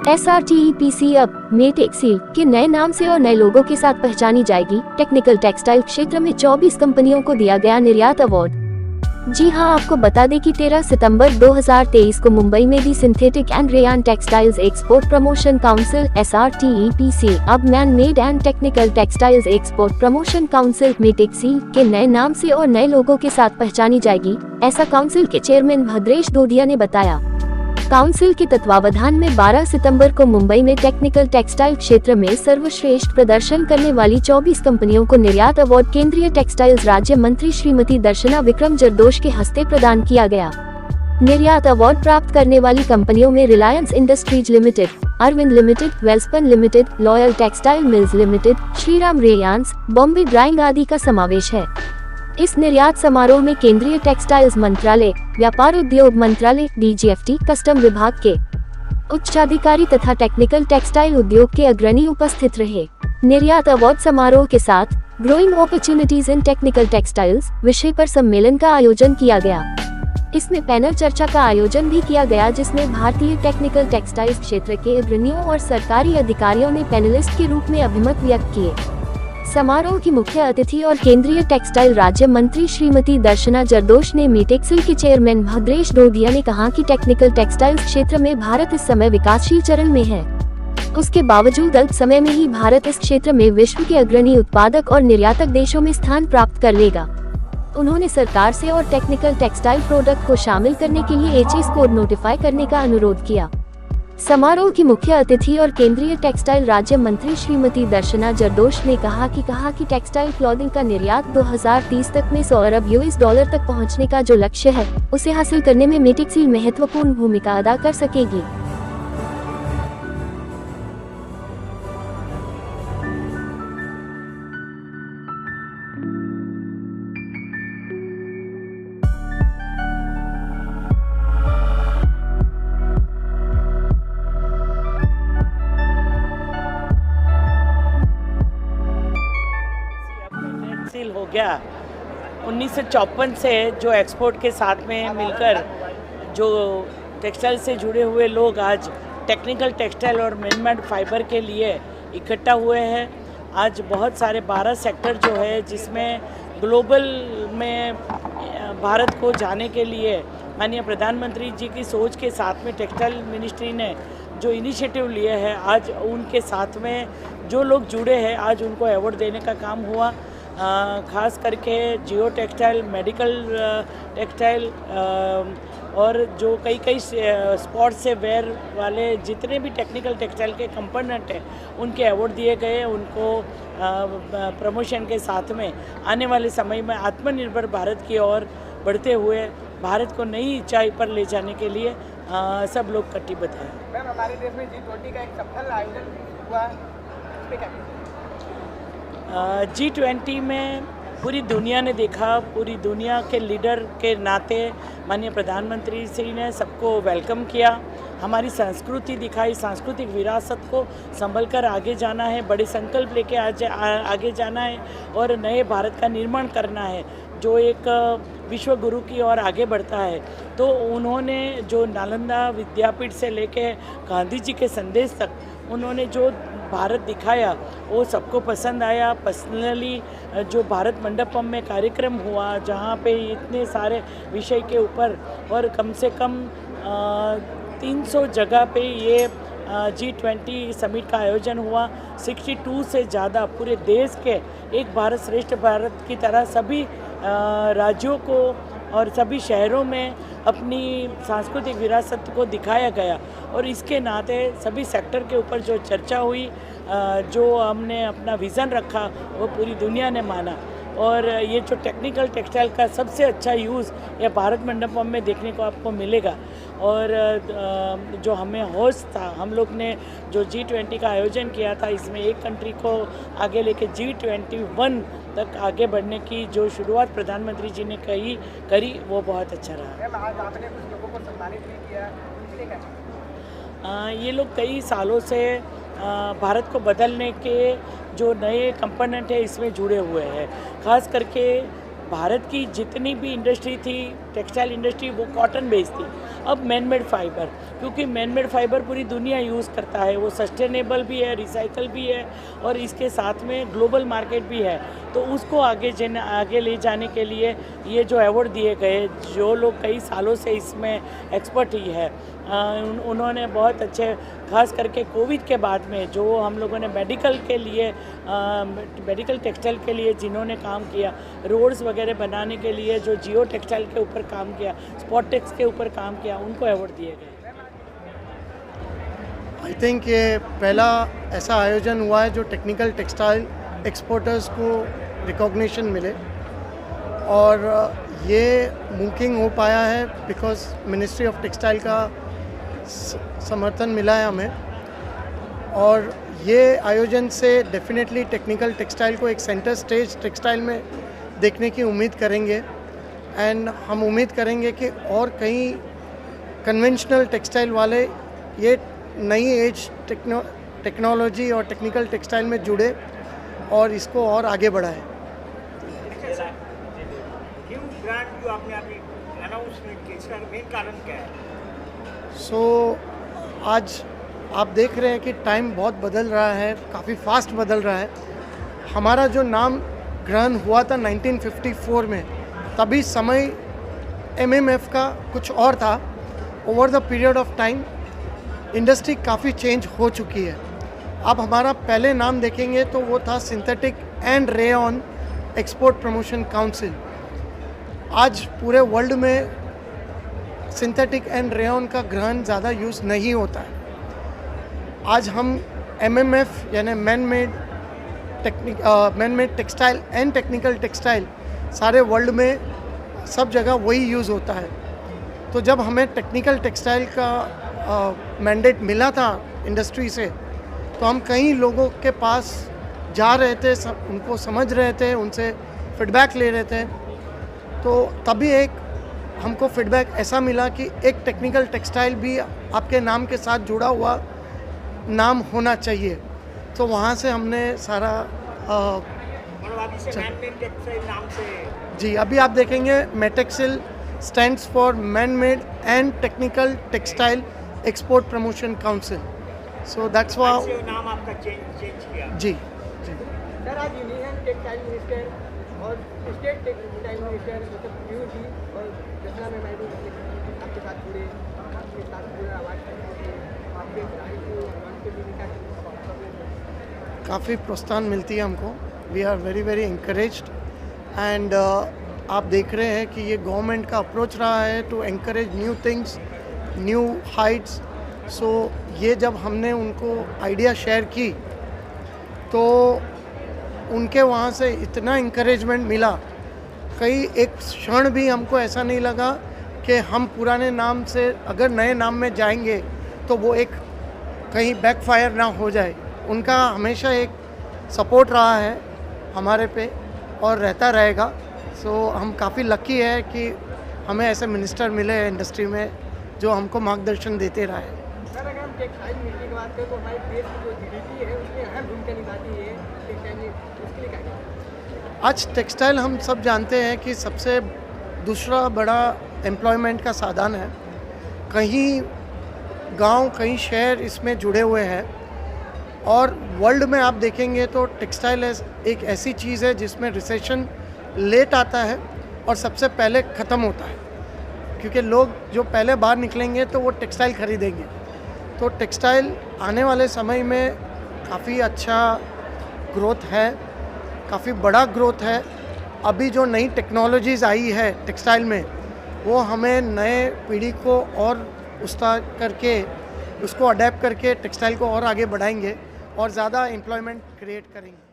SRTEPC अब मेटेक्सील के नए नाम से और नए लोगों के साथ पहचानी जाएगी। टेक्निकल टेक्सटाइल क्षेत्र में 24 कंपनियों को दिया गया निर्यात अवार्ड। जी हां, आपको बता दें कि 13 सितंबर 2023 को मुंबई में the synthetic and rayon textiles export promotion council SRTEPC अब man made and technical textiles export promotion council Matexil के नए नाम से और नए लोगों के साथ पहचानी जाएगी, ऐसा काउंसिल के चेयरमैन भद्रेश दोदिया ने बताया। काउंसिल के तत्वावधान में 12 सितंबर को मुंबई में टेक्निकल टेक्सटाइल क्षेत्र में सर्वश्रेष्ठ प्रदर्शन करने वाली 24 कंपनियों को निर्यात अवार्ड केंद्रीय टेक्सटाइल्स राज्य मंत्री श्रीमती दर्शना विक्रम जरदोश के हस्ते प्रदान किया गया। निर्यात अवार्ड प्राप्त करने वाली कंपनियों में Reliance Industries Limited, Arvind Limited, Welspun Limited, Loyal Textile Mills Limited, Shriram Rayons, Bombay Dyeing आदि का समावेश है। इस निर्यात समारोह में केंद्रीय टेक्सटाइल्स मंत्रालय, व्यापार उद्योग मंत्रालय, DGFT, कस्टम विभाग के उच्चाधिकारी तथा टेक्निकल टेक्सटाइल उद्योग के अग्रणी उपस्थित रहे। निर्यात अवार्ड समारोह के साथ growing opportunities in technical textiles विषय पर सम्मेलन का आयोजन किया गया। इसमें पैनल चर्चा का आयोजन भी किया गया, जिसमें भारतीय टेक्निकल टेक्सटाइल्स क्षेत्र के अग्रणियों और सरकारी अधिकारियों ने पैनलिस्ट के रूप में अभिमत व्यक्त किए। समारोह की मुख्य अतिथि और केंद्रीय टेक्सटाइल राज्य मंत्री श्रीमती दर्शना जरदोश ने मेटेक्सील के चेयरमैन भद्रेश दोदिया ने कहा कि टेक्निकल टेक्सटाइल्स क्षेत्र में भारत इस समय विकासशील चरण में है। उसके बावजूद अल्प समय में ही भारत इस क्षेत्र में विश्व के अग्रणी उत्पादक और निर्यातक देशों में स्थान प्राप्त कर लेगा। उन्होंने सरकार से और टेक्निकल टेक्सटाइल प्रोडक्ट को शामिल करने के लिए HS कोड नोटिफाई करने का अनुरोध किया। समारोह की मुख्य अतिथि और केंद्रीय टेक्सटाइल राज्य मंत्री श्रीमती दर्शना जरदोश ने कहा कि टेक्सटाइल क्लॉथिंग का निर्यात 2030 तक में $100 अरब तक पहुंचने का जो लक्ष्य है, उसे हासिल करने में मेटेक्सील महत्वपूर्ण भूमिका अदा कर सकेगी। हो गया 1954 से जो एक्सपोर्ट के साथ में मिलकर जो टेक्सटाइल से जुड़े हुए लोग आज टेक्निकल टेक्सटाइल और मैन-मेड फाइबर के लिए इकट्ठा हुए हैं। आज बहुत सारे 12 सेक्टर जो है, जिसमें ग्लोबल में भारत को जाने के लिए माननीय प्रधानमंत्री जी की सोच के साथ में टेक्सटाइल मिनिस्ट्री ने जो इनिशिएटिव लिए हैं, आज उनके साथ में जो लोग जुड़े हैं, आज उनको अवार्ड देने का काम हुआ। खास करके जियो टेक्सटाइल, मेडिकल टेक्सटाइल और जो कई स्पोर्ट्स से वेयर वाले जितने भी टेक्निकल टेक्सटाइल के कंपोनेंट हैं, उनके अवार्ड दिए गए। उनको प्रमोशन के साथ में आने वाले समय में आत्मनिर्भर भारत की ओर बढ़ते हुए भारत को नई ऊंचाई पर ले जाने के लिए सब लोग कटिबद्ध हैं। मैम, हमारे देश में G20 का एक सफल आयोजन हुआ है, इस पे क्या कहेंगे? G20 में पूरी दुनिया ने देखा, पूरी दुनिया के लीडर के नाते माननीय प्रधानमंत्री जी ने सबको वेलकम किया, हमारी संस्कृति दिखाई, सांस्कृतिक विरासत को संभल कर आगे जाना है, बड़े संकल्प लेके आगे जाना है और नए भारत का निर्माण करना है, जो एक विश्व गुरु की ओर आगे बढ़ता है। तो उन्होंने जो नालंदा विद्यापीठ से लेके गांधी जी के संदेश तक उन्होंने जो भारत दिखाया, वो सबको पसंद आया। पर्सनली जो भारत मंडपम में कार्यक्रम हुआ, जहाँ पे इतने सारे विषय के ऊपर और कम से कम 300 जगह पे ये G20 समिट का आयोजन हुआ। 62 से ज़्यादा पूरे देश के एक भारत श्रेष्ठ भारत की तरह सभी राज्यों को और सभी शहरों में अपनी सांस्कृतिक विरासत को दिखाया गया और इसके नाते सभी सेक्टर के ऊपर जो चर्चा हुई, जो हमने अपना विज़न रखा, वो पूरी दुनिया ने माना। और ये जो टेक्निकल टेक्सटाइल का सबसे अच्छा यूज़ ये भारत मंडपम में देखने को आपको मिलेगा। और जो हमें होश था, हम लोग ने जो G20 का आयोजन किया था, इसमें एक कंट्री को आगे लेके G21 तक आगे बढ़ने की जो शुरुआत प्रधानमंत्री जी ने करी, वो बहुत अच्छा रहा। आज आपने कुछ लोगों को सम्मानित भी किया, इसलिए क्या? ये लोग कई सालों से भारत को बदलने के जो नए कंपोनेंट है, इसमें जुड़े हुए हैं। खास करके भारत की जितनी भी इंडस्ट्री थी, टेक्सटाइल इंडस्ट्री, वो कॉटन बेस्ड थी। अब मैन मेड फाइबर, क्योंकि मैन मेड फाइबर पूरी दुनिया यूज़ करता है, वो सस्टेनेबल भी है, रिसाइकल भी है और इसके साथ में ग्लोबल मार्केट भी है। तो उसको आगे ले जाने के लिए ये जो अवार्ड दिए गए, जो लोग कई सालों से इसमें एक्सपर्ट ही है, उन्होंने बहुत अच्छे, खास करके कोविड के बाद में जो हम लोगों ने मेडिकल के लिए, मेडिकल टेक्सटाइल के लिए जिन्होंने काम किया, रोड्स वगैरह बनाने के लिए जो जियो टेक्सटाइल के ऊपर काम किया, स्पॉटेक्स के ऊपर काम किया, उनको अवार्ड दिए गए। आई थिंक ये पहला ऐसा आयोजन हुआ है जो टेक्निकल टेक्सटाइल एक्सपोर्टर्स को रिकॉग्निशन मिले, और ये मुमकिन हो पाया है बिकॉज मिनिस्ट्री ऑफ टेक्सटाइल का समर्थन मिला है हमें। और ये आयोजन से डेफिनेटली टेक्निकल टेक्सटाइल को एक सेंटर स्टेज टेक्सटाइल में देखने की उम्मीद करेंगे, एंड हम उम्मीद करेंगे कि और कई कन्वेंशनल टेक्सटाइल वाले ये नई एज टेक्नोलॉजी और टेक्निकल टेक्सटाइल में जुड़े और इसको और आगे बढ़ाएं। न्यू ब्रांड जो आपने अभी अनाउंसमेंट किया, इसका मेन कारण क्या है? आज आप देख रहे हैं कि टाइम बहुत बदल रहा है, काफ़ी फास्ट बदल रहा है। हमारा जो नाम ग्रहण हुआ था 1954 में, तभी समय MMF का कुछ और था। Over the period of time industry काफ़ी चेंज हो चुकी है। अब हमारा पहले नाम देखेंगे तो वो था synthetic and rayon export promotion council. आज पूरे वर्ल्ड में सिंथेटिक एंड रेयॉन का ग्रहण ज़्यादा यूज़ नहीं होता है। आज हम MMF यानी man made textile and technical textile सारे वर्ल्ड में सब जगह वही यूज़ होता है। तो जब हमें टेक्निकल टेक्सटाइल का मैंडेट मिला था इंडस्ट्री से, तो हम कई लोगों के पास जा रहे थे, उनको समझ रहे थे, उनसे फीडबैक ले रहे थे। तो तभी एक हमको फीडबैक ऐसा मिला कि एक टेक्निकल टेक्सटाइल भी आपके नाम के साथ जुड़ा हुआ नाम होना चाहिए। तो वहाँ से हमने सारा नाम से जी, अभी आप देखेंगे Matexil stands for man made and technical textile export promotion council. So that's why नाम आपका चेंज किया। जी। सर, आज यूनियन टेक्सटाइल मिनिस्टर और स्टेट टेक्सटाइल मिनिस्टर मतलब पीयूष जी और जसना में नायडू आपके साथ जुड़े, आपके साथ जुड़े आवाज़ आपके काफ़ी प्रोत्साहन मिलती है हमको। We are very very encouraged, and आप देख रहे हैं कि ये गवर्नमेंट का अप्रोच रहा है to encourage new things, new heights. So ये जब हमने उनको आइडिया शेयर की तो उनके वहाँ से इतना इंकरेजमेंट मिला, कई एक क्षण भी हमको ऐसा नहीं लगा कि हम पुराने नाम से अगर नए नाम में जाएंगे तो वो एक कहीं बैकफायर ना हो जाए। उनका हमेशा एक सपोर्ट रहा है हमारे पे और रहता रहेगा। सो हम काफ़ी लकी है कि हमें ऐसे मिनिस्टर मिले हैं इंडस्ट्री में जो हमको मार्गदर्शन देते रहे। सर, अगर हम टेक्सटाइल मिलने की बात करें तो हमारे देश की जो GDP है उसमें अहम भूमिका निभाती है टेक्सटाइल, उसके लिए क्या? आज टेक्सटाइल हम सब जानते हैं कि सबसे दूसरा बड़ा एम्प्लॉयमेंट का साधन है। कहीं गांव, कहीं शहर इसमें जुड़े हुए हैं, और वर्ल्ड में आप देखेंगे तो टेक्सटाइल एक ऐसी चीज़ है जिसमें रिसेशन लेट आता है और सबसे पहले ख़त्म होता है, क्योंकि लोग जो पहले बाहर निकलेंगे तो वो टेक्सटाइल खरीदेंगे। तो टेक्सटाइल आने वाले समय में काफ़ी अच्छा ग्रोथ है, काफ़ी बड़ा ग्रोथ है। अभी जो नई टेक्नोलॉजीज़ आई है टेक्सटाइल में, वो हमें नए पीढ़ी को और उसका करके उसको अडेप्ट करके टेक्सटाइल को और आगे बढ़ाएंगे और ज़्यादा एम्प्लॉयमेंट क्रिएट करेंगे।